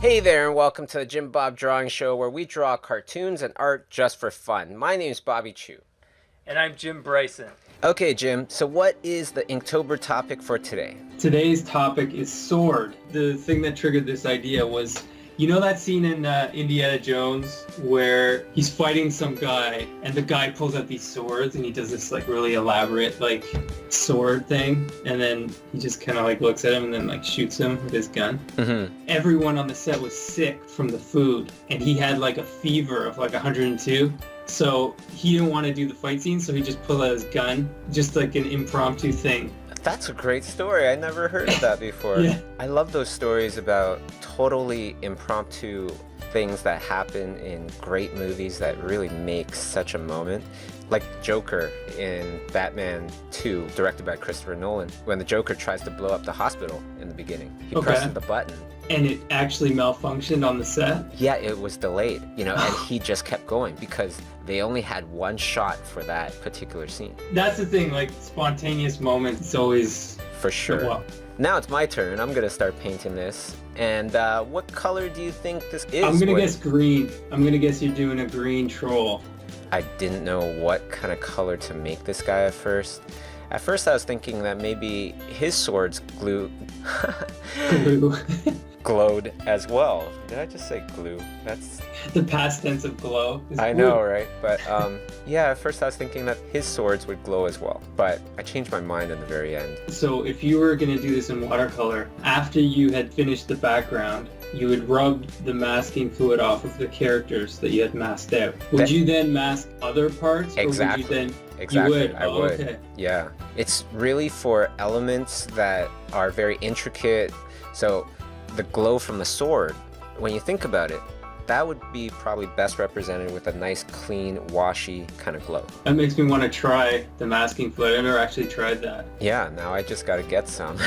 Hey there, and welcome to the Jim Bob Drawing Show, where we draw cartoons and art just for fun. My name's Bobby Chu. And I'm Jim Bryson. Okay, Jim, so what is the Inktober topic for today? Today's topic is sword. The thing that triggered this idea was, you know that scene in Indiana Jones where he's fighting some guy and the guy pulls out these swords and he does this like really elaborate like sword thing, and then he just kind of like looks at him and then like shoots him with his gun. Mm-hmm. Everyone on the set was sick from the food and he had like a fever of like 102. So he didn't want to do the fight scene, so he just pulled out his gun, just like an impromptu thing. That's a great story. I never heard of that before. Yeah. I love those stories about totally impromptu things that happen in great movies that really make such a moment. Like Joker in Batman 2, directed by Christopher Nolan, when the Joker tries to blow up the hospital in the beginning. He presses the button. And it actually malfunctioned on the set? Yeah, it was delayed, and he just kept going because they only had one shot for that particular scene. That's the thing, like spontaneous moments, it's always... For sure. Well, now it's my turn. I'm gonna start painting this. And what color do you think this is? I'm gonna guess green. I'm gonna guess you're doing a green troll. I didn't know what kind of color to make this guy at first. At first I was thinking that maybe his sword's Glue. glowed as well. Did I just say glue? That's The past tense of glow. Is I blue. know, right? But yeah, at first I was thinking that his swords would glow as well. But I changed my mind in the very end. So if you were gonna do this in watercolor, after you had finished the background, you would rub the masking fluid off of the characters that you had masked out. Would you then mask other parts? Exactly. Or would you then... Exactly, You would? I would. Okay. Yeah. It's really for elements that are very intricate. So the glow from the sword, when you think about it, that would be probably best represented with a nice, clean, washy kind of glow. That makes me want to try the masking fluid. I've never actually tried that. Yeah, now I just gotta get some.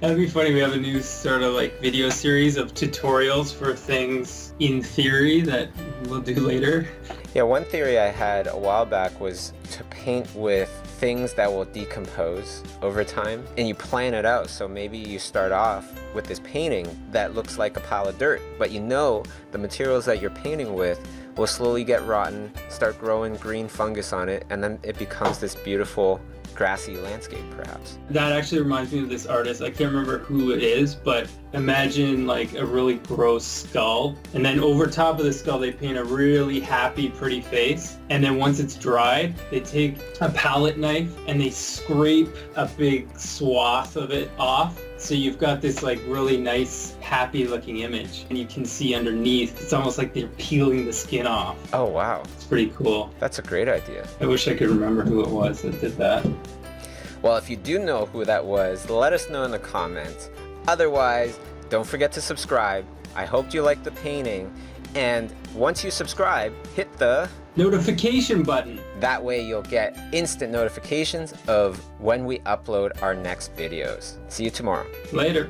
That'd be funny. We have a new sort of like video series of tutorials for things in theory that we'll do later. Yeah, one theory I had a while back was to paint with things that will decompose over time, and you plan it out. So maybe you start off with this painting that looks like a pile of dirt, but the materials that you're painting with will slowly get rotten, start growing green fungus on it, and then it becomes this beautiful grassy landscape, perhaps. That actually reminds me of this artist. I can't remember who it is, but imagine like a really gross skull, and then over top of the skull they paint a really happy, pretty face, and then once it's dried, they take a palette knife and they scrape a big swath of it off. So you've got this like really nice, happy looking image, and you can see underneath, it's almost like they're peeling the skin off. Oh, wow. It's pretty cool. That's a great idea. I wish I could remember who it was that did that. Well, if you do know who that was, let us know in the comments. Otherwise, don't forget to subscribe. I hope you liked the painting. And once you subscribe, hit the Notification button. That way you'll get instant notifications of when we upload our next videos. See you tomorrow. Later.